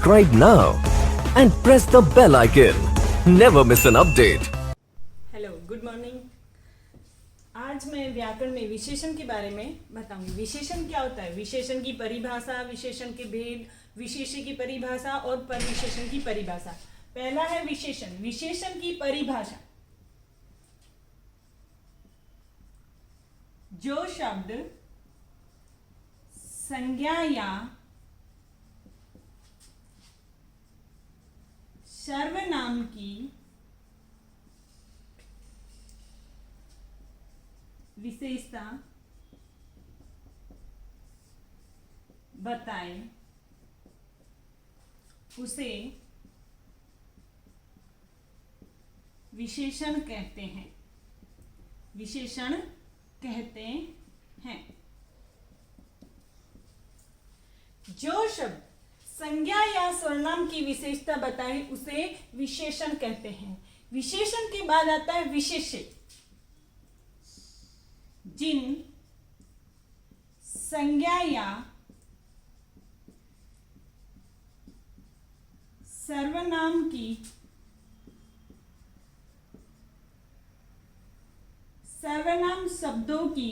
Subscribe now and press the bell icon. Never miss an update. Hello, good morning. आज मैं व्याकरण में विशेषण के बारे में बताऊंगी। विशेषण क्या होता है, विशेषण की परिभाषा, विशेषण के भेद, विशेष्य की परिभाषा और परविशेषण की परिभाषा। पहला है विशेषण। विशेषण की परिभाषा, जो शब्द संज्ञा या सर्वनाम की विशेषता बताए उसे विशेषण कहते हैं। विशेषण कहते हैं। जो शब्द संज्ञा या सर्वनाम की विशेषता बताए उसे विशेषण कहते हैं। विशेषण के बाद आता है विशेष्य। जिन संज्ञा या सर्वनाम की सर्वनाम शब्दों की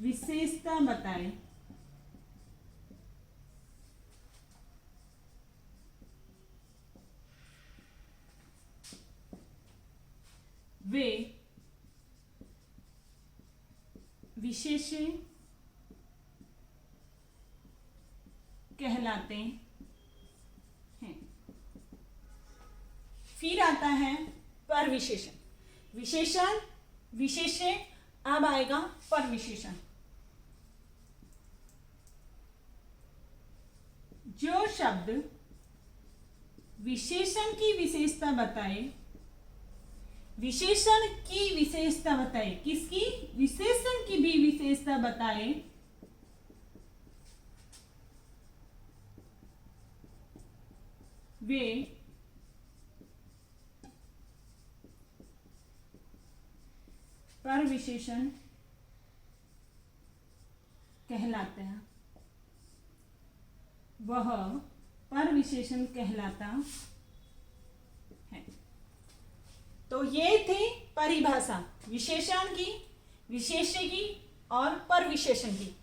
विशेषता बताए वे विशेष्य कहलाते हैं। फिर आता है परविशेषण। विशेषण, विशेष्य, अब आएगा परविशेषण। जो शब्द विशेषण की विशेषता बताए, विशेषण की विशेषता बताए, किसकी? विशेषण की भी विशेषता बताए वे परविशेषण कहलाते हैं। वह परविशेषण कहलाता है। तो ये थी परिभाषा विशेषण की, विशेष्य की और परविशेषण की।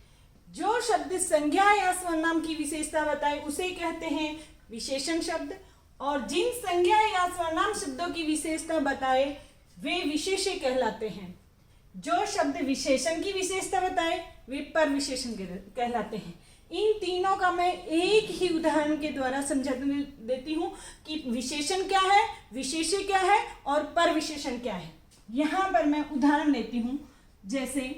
जो शब्द संज्ञा या सर्वनाम की विशेषता बताए उसे कहते हैं विशेषण शब्द, और जिन संज्ञा या सर्वनाम शब्दों की विशेषता बताए वे विशेष्य कहलाते हैं। जो शब्द विशेषण की विशेषता बताए वे परविशेषण कहलाते हैं। इन तीनों का मैं एक ही उदाहरण के द्वारा समझा देती हूं कि विशेषण क्या है, विशेष्य क्या है और परविशेषण क्या है। यहां पर मैं उदाहरण लेती हूं, जैसे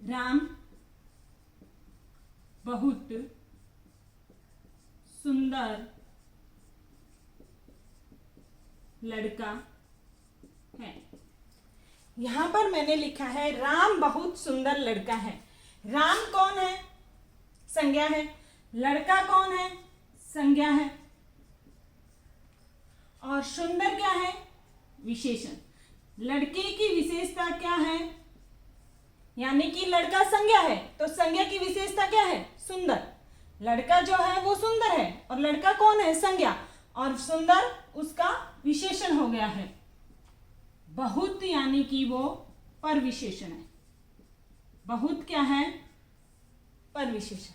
राम बहुत सुंदर लड़का है। यहां पर मैंने लिखा है राम बहुत सुंदर लड़का है। राम कौन है? संज्ञा है। लड़का कौन है? संज्ञा है। और सुंदर क्या है? विशेषण। लड़के की विशेषता क्या है? यानी कि लड़का संज्ञा है तो संज्ञा की विशेषता क्या है? सुंदर। लड़का जो है वो सुंदर है और लड़का कौन है? संज्ञा, और सुंदर उसका विशेषण हो गया है। बहुत यानी कि वो परविशेषण है। बहुत क्या है? परविशेषण।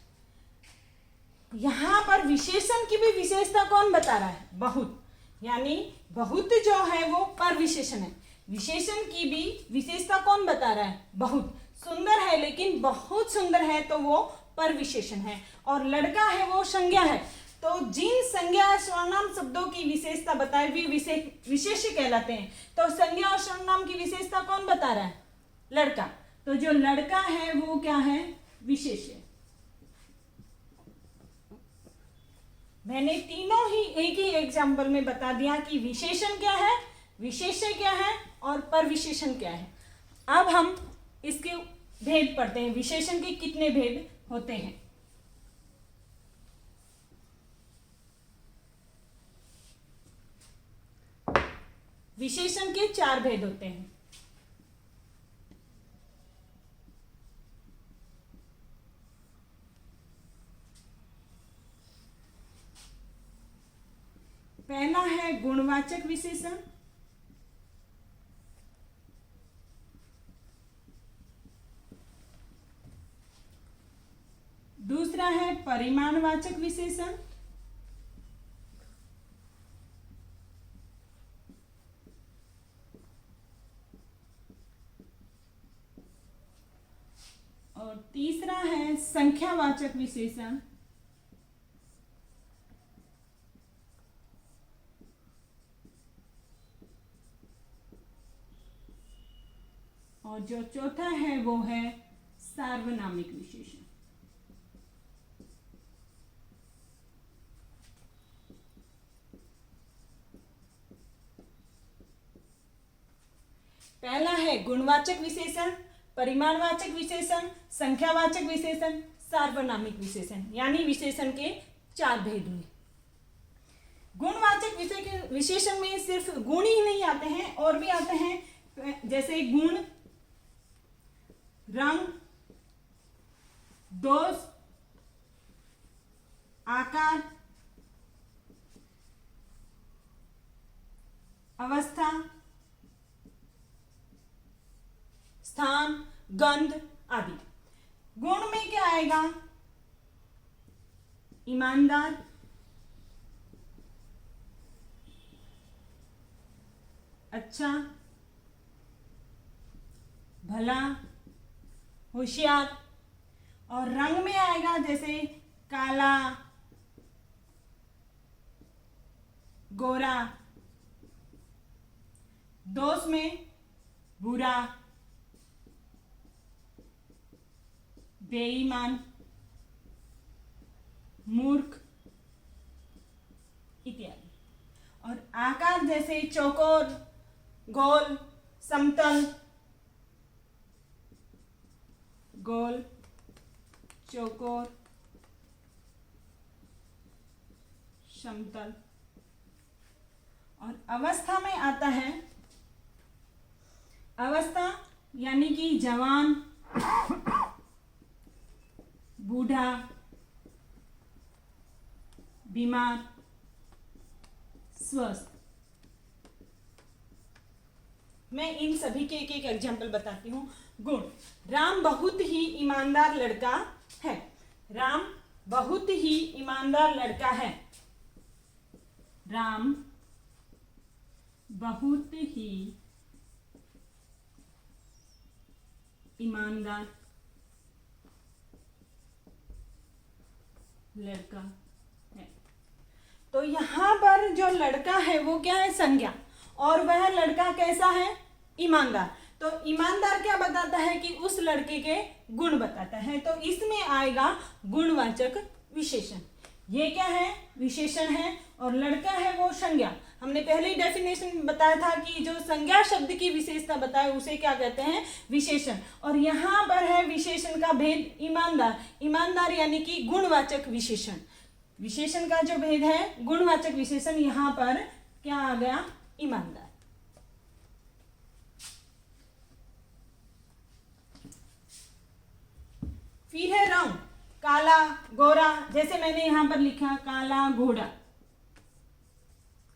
यहां पर विशेषण की भी विशेषता कौन बता रहा है? बहुत, यानी बहुत जो है वो परविशेषण है। विशेषण की भी विशेषता कौन बता रहा है? बहुत। सुंदर है लेकिन बहुत सुंदर है तो वो परविशेषण है। और लड़का है वो संज्ञा है। तो जिन संज्ञा सर्वनाम शब्दों की विशेषता बताए वे विशेष्य कहलाते हैं। तो संज्ञा और सर्वनाम की विशेषता कौन बता रहा है? लड़का। तो जो लड़का है वो क्या है? विशेष्य। मैंने तीनों ही एक ही एग्जाम्पल में बता दिया कि विशेषण क्या है, विशेष्य क्या है और परविशेषण क्या है। अब हम इसके भेद पढ़ते हैं। विशेषण के कितने भेद होते हैं? विशेषण के 4 भेद होते हैं। पहला है गुणवाचक विशेषण, दूसरा है परिमाणवाचक विशेषण, और तीसरा है संख्यावाचक विशेषण। और जो चौथा है वो है सार्वनामिक विशेषण। पहला है गुणवाचक विशेषण, परिमाणवाचक विशेषण, संख्यावाचक विशेषण, सार्वनामिक विशेषण, यानी विशेषण के 4 भेद हुए। गुणवाचक विशेषण में सिर्फ गुण ही नहीं आते हैं, और भी आते हैं, जैसे गुण, रंग, दोष, आकार, अवस्था, स्थान, गंध आदि। गुण में क्या आएगा? ईमानदार, अच्छा, भला, होशियार। और रंग में आएगा जैसे काला, गोरा। दोष में बुरा, बेईमान, मूर्ख इत्यादि। और आकार जैसे चौकोर, गोल, समतल, गोल, चौकोर, समतल। और अवस्था में आता है, अवस्था यानी कि जवान, बूढ़ा, बीमार, स्वस्थ। मैं इन सभी के एक एक एग्जाम्पल बताती हूँ। गुण, राम बहुत ही ईमानदार लड़का है। राम बहुत ही ईमानदार लड़का है। राम बहुत ही ईमानदार लड़का है। तो यहां पर जो लड़का है वो क्या है? संज्ञा। और वह लड़का कैसा है? ईमानदार। तो ईमानदार क्या बताता है? कि उस लड़के के गुण बताता है। तो इसमें आएगा गुणवाचक विशेषण। ये क्या है? विशेषण है। और लड़का है वो संज्ञा। हमने पहले ही डेफिनेशन बताया था कि जो संज्ञा शब्द की विशेषता बताए उसे क्या कहते हैं? विशेषण। और यहाँ पर है विशेषण का भेद ईमानदार। ईमानदार यानी कि गुणवाचक विशेषण। विशेषण का जो भेद है गुणवाचक विशेषण, यहाँ पर क्या आ गया? ईमानदार। फिर है रंग, काला, गोरा। जैसे मैंने यहां पर लिखा काला घोड़ा,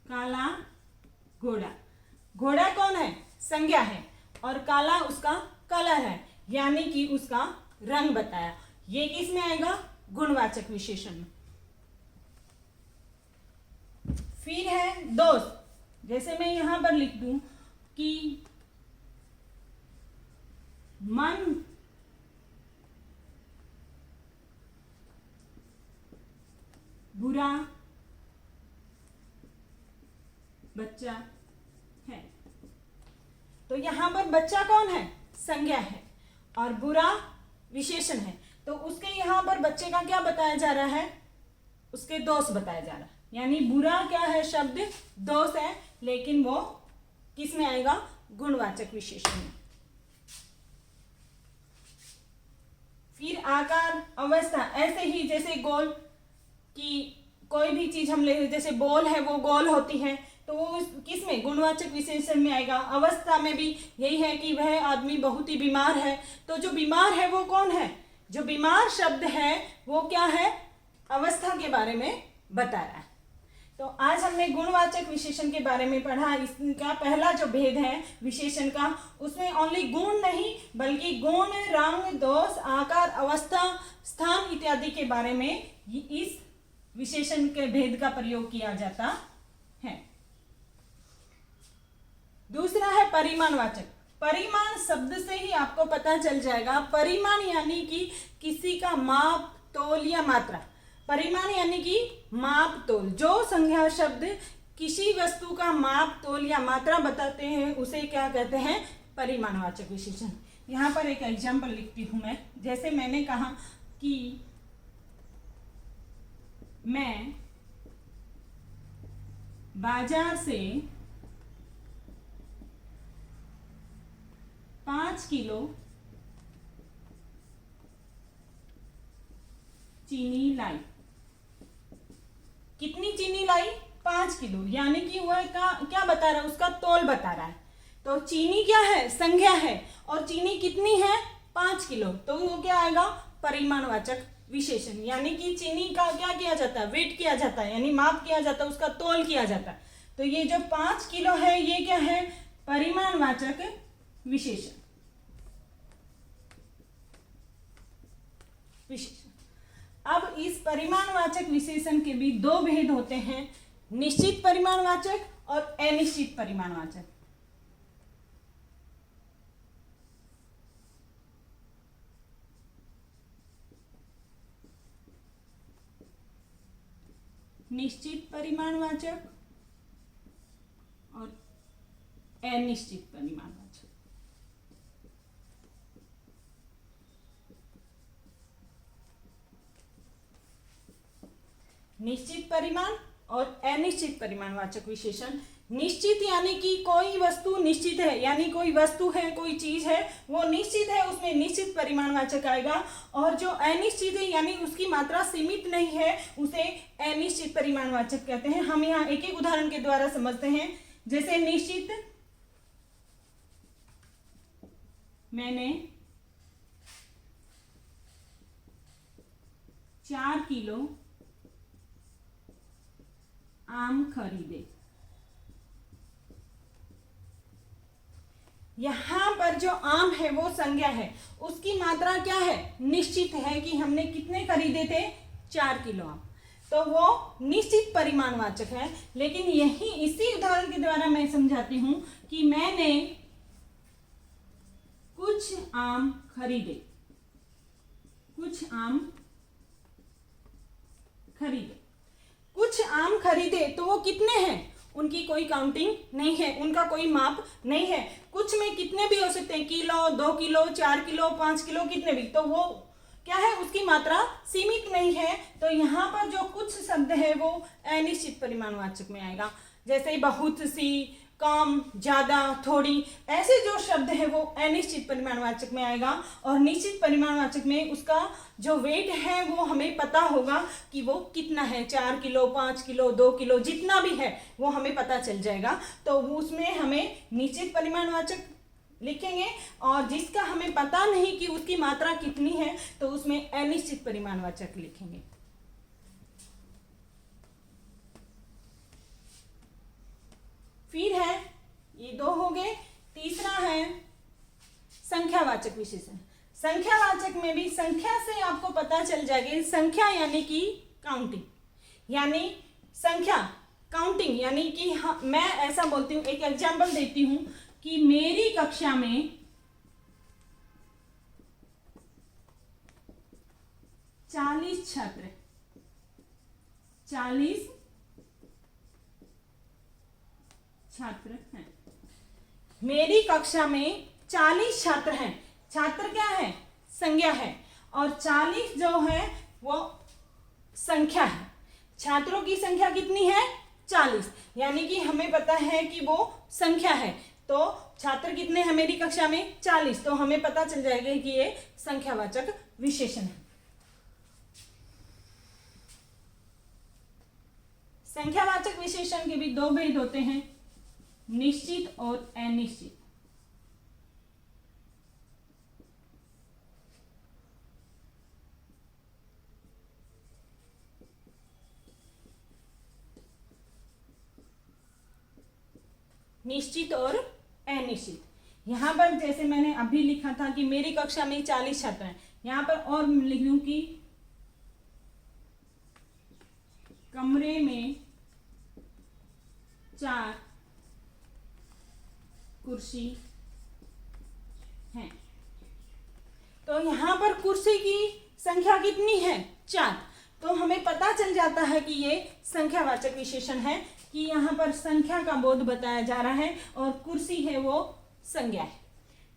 काला घोड़ा। घोड़ा कौन है? संज्ञा है। और काला उसका कलर है, यानी कि उसका रंग बताया। ये किस में आएगा? गुणवाचक विशेषण में। फिर है दोष। जैसे मैं यहां पर लिख दूं कि मन बुरा बच्चा है। तो यहां पर बच्चा कौन है? संज्ञा है। और बुरा विशेषण है। तो उसके यहां पर बच्चे का क्या बताया जा रहा है? उसके दोष बताया जा रहा है। यानी बुरा क्या है? शब्द दोष है, लेकिन वो किस में आएगा? गुणवाचक विशेषण में। फिर आकार, अवस्था। ऐसे ही जैसे गोल कि कोई भी चीज हम ले, जैसे बॉल है वो गोल होती है, तो वो किस में? गुणवाचक विशेषण में आएगा। अवस्था में भी यही है कि वह आदमी बहुत ही बीमार है। तो जो बीमार है वो कौन है? जो बीमार शब्द है वो क्या है? अवस्था के बारे में बता रहा है। तो आज हमने गुणवाचक विशेषण के बारे में पढ़ा। इसका पहला जो भेद है विशेषण का, उसमें ओनली गुण नहीं बल्कि गुण, रंग, दोष, आकार, अवस्था, स्थान इत्यादि के बारे में इस विशेषण के भेद का प्रयोग किया जाता है। दूसरा है परिमाणवाचक। परिमाण शब्द से ही आपको पता चल जाएगा। परिमाण यानी कि किसी का माप, तोल या मात्रा। परिमाण यानी कि माप, तोल। जो संज्ञा शब्द किसी वस्तु का माप, तोल या मात्रा बताते हैं उसे क्या कहते हैं? परिमाणवाचक विशेषण। यहाँ पर एक एग्जाम्पल लिखती हूं मैं। जैसे मैंने कहा कि मैं बाजार से 5 किलो चीनी लाई। कितनी चीनी लाई? 5 किलो। यानी कि वह क्या बता रहा है? उसका तोल बता रहा है। तो चीनी क्या है? संज्ञा है। और चीनी कितनी है? 5 किलो। तो वो क्या आएगा? परिमाणवाचक विशेषण। यानी कि चीनी का क्या किया जाता है? वेट किया जाता है, यानी माप किया जाता है, उसका तोल किया जाता है। तो ये जो 5 किलो है ये क्या है? परिमाणवाचक विशेषण। अब इस परिमाणवाचक विशेषण के भी दो भेद होते हैं, निश्चित परिमाणवाचक और अनिश्चित परिमाणवाचक। निश्चित परिमाणवाचक और अनिश्चित परिमाणवाचक। निश्चित परिमाण और अनिश्चित परिमाणवाचक विशेषण। निश्चित यानी कि कोई वस्तु निश्चित है, यानी कोई वस्तु है, कोई चीज है, वो निश्चित है, उसमें निश्चित परिमाणवाचक आएगा। और जो अनिश्चित है यानी उसकी मात्रा सीमित नहीं है, उसे अनिश्चित परिमाणवाचक कहते हैं। हम यहाँ एक एक उदाहरण के द्वारा समझते हैं। जैसे निश्चित, मैंने 4 किलो आम खरीदे। यहां पर जो आम है वो संज्ञा है, उसकी मात्रा क्या है? निश्चित है कि हमने कितने खरीदे थे? 4 किलो आम। तो वो निश्चित परिमाणवाचक है। लेकिन यही इसी उदाहरण के द्वारा मैं समझाती हूं कि मैंने कुछ आम खरीदे। कुछ आम खरीदे। कुछ आम खरीदे तो वो कितने हैं? उनकी कोई काउंटिंग नहीं है, उनका कोई माप नहीं है। कुछ में कितने भी हो सकते हैं, किलो, 2 किलो, 4 किलो, 5 किलो, कितने भी। तो वो क्या है? उसकी मात्रा सीमित नहीं है। तो यहाँ पर जो कुछ शब्द है वो अनिश्चित परिमाणवाचक में आएगा। जैसे बहुत सी, कम, ज्यादा, थोड़ी, ऐसे जो शब्द है वो अनिश्चित परिमाणवाचक में आएगा। और निश्चित परिमाणवाचक में उसका जो वेट है वो हमें पता होगा कि वो कितना है। 4 किलो, 5 किलो, 2 किलो, जितना भी है वो हमें पता चल जाएगा। तो उसमें हमें निश्चित परिमाणवाचक लिखेंगे, और जिसका हमें पता नहीं कि उसकी मात्रा कितनी है तो उसमें अनिश्चित परिमाणवाचक लिखेंगे। फिर है, ये 2 हो गए। तीसरा है संख्यावाचक विशेषण। संख्यावाचक में भी संख्या से आपको पता चल जाएगी। संख्या यानी कि काउंटिंग, यानी संख्या, काउंटिंग यानी कि हाँ, मैं ऐसा बोलती हूँ, एक एग्जाम्पल देती हूँ कि मेरी कक्षा में 40 छात्र, 40 छात्र हैं। मेरी कक्षा में 40 छात्र हैं। छात्र क्या है? संज्ञा है। और 40 जो है वो संख्या है। छात्रों की संख्या कितनी है? 40। यानी कि हमें पता है कि वो संख्या है। तो छात्र कितने हैं मेरी कक्षा में? 40। तो हमें पता चल जाएगा कि ये संख्यावाचक विशेषण है। संख्यावाचक विशेषण के भी 2 भेद होते हैं, निश्चित और अनिश्चित। निश्चित और अनिश्चित। यहाँ पर जैसे मैंने अभी लिखा था कि मेरी कक्षा में 40 छात्र हैं, यहाँ पर और लिख दूं कि कमरे में 4 कुर्सी हैं। तो यहाँ पर कुर्सी की संख्या कितनी है? 4। तो हमें पता चल जाता है कि ये संख्यावाचक विशेषण है, कि यहाँ पर संख्या का बोध बताया जा रहा है और कुर्सी है वो संज्ञा है।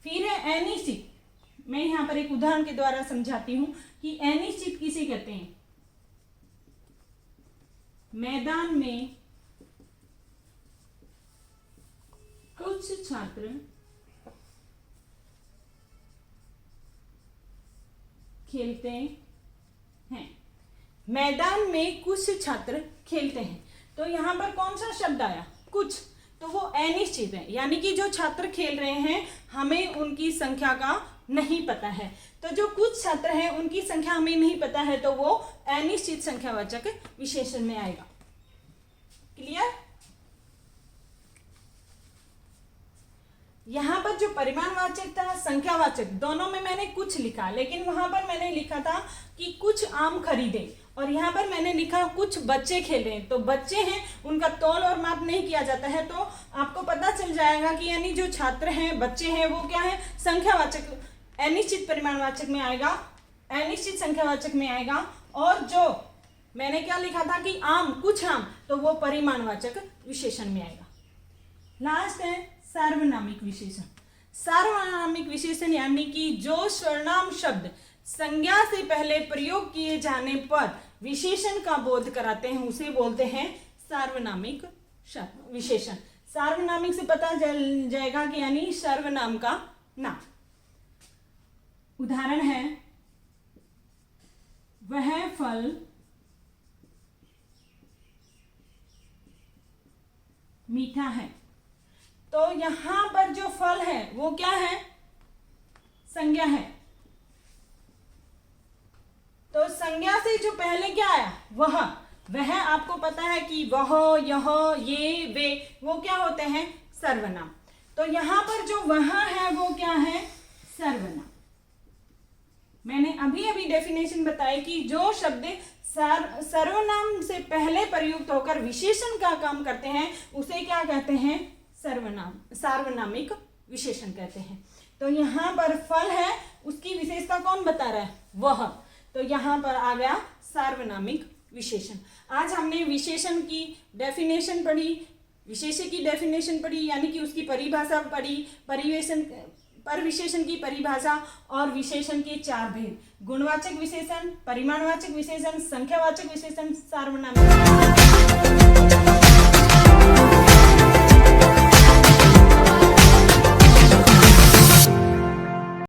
फिर है अनिश्चित। मैं यहाँ पर एक उदाहरण के द्वारा समझाती हूँ कि अनिश्चित किसे कहते हैं। मैदान में कुछ छात्र खेलते हैं। मैदान में कुछ छात्र खेलते हैं। तो यहाँ पर कौन सा शब्द आया? कुछ। तो वो अनिश्चित है, यानी कि जो छात्र खेल रहे हैं हमें उनकी संख्या का नहीं पता है। तो जो कुछ छात्र हैं उनकी संख्या हमें नहीं पता है, तो वो अनिश्चित संख्यावाचक विशेषण में आएगा। क्लियर? यहाँ पर जो परिमाणवाचक था, संख्यावाचक, दोनों में मैंने कुछ लिखा, लेकिन वहां पर मैंने लिखा था कि कुछ आम खरीदे, और यहाँ पर मैंने लिखा कुछ बच्चे खेल रहे हैं। तो बच्चे हैं, उनका तौल और माप नहीं किया जाता है, तो आपको पता चल जाएगा कि यानी जो छात्र हैं, बच्चे हैं, वो क्या है? संख्यावाचक, अनिश्चित परिमाणवाचक में आएगा, अनिश्चित संख्यावाचक में आएगा। और जो मैंने क्या लिखा था कि आम, कुछ आम, तो वो परिमाणवाचक विशेषण में आएगा। लास्ट है सार्वनामिक विशेषण। सार्वनामिक विशेषण यानी कि जो सर्वनाम शब्द संज्ञा से पहले प्रयोग किए जाने पर विशेषण का बोध कराते हैं, उसे बोलते हैं सार्वनामिक विशेषण। सार्वनामिक से पता चल जाएगा कि यानी सर्वनाम का नाम। उदाहरण है, वह फल मीठा है। तो यहां पर जो फल है वो क्या है? संज्ञा है। तो संज्ञा से जो पहले क्या आया? वह आपको पता है कि वह, यह, ये, वे, वो क्या होते हैं? सर्वनाम। तो यहां पर जो वह है वो क्या है? सर्वनाम। मैंने अभी डेफिनेशन बताई कि जो शब्द सर्वनाम से पहले प्रयुक्त होकर विशेषण का काम करते हैं उसे क्या कहते हैं? सर्वनाम, सार्वनामिक विशेषण कहते हैं। तो यहाँ पर फल है, उसकी विशेषता कौन बता रहा है? वह। तो यहाँ पर आ गया सार्वनामिक विशेषण। आज हमने विशेषण की डेफिनेशन पढ़ी, विशेष्य की डेफिनेशन पढ़ी, यानी कि उसकी परिभाषा पढ़ी, परविशेषण की परिभाषा और विशेषण के 4 भेद: गुणवाचक विशेषण, परिमाणवाचक विशेषण, संख्यावाचक विशेषण, सार्वनामिक।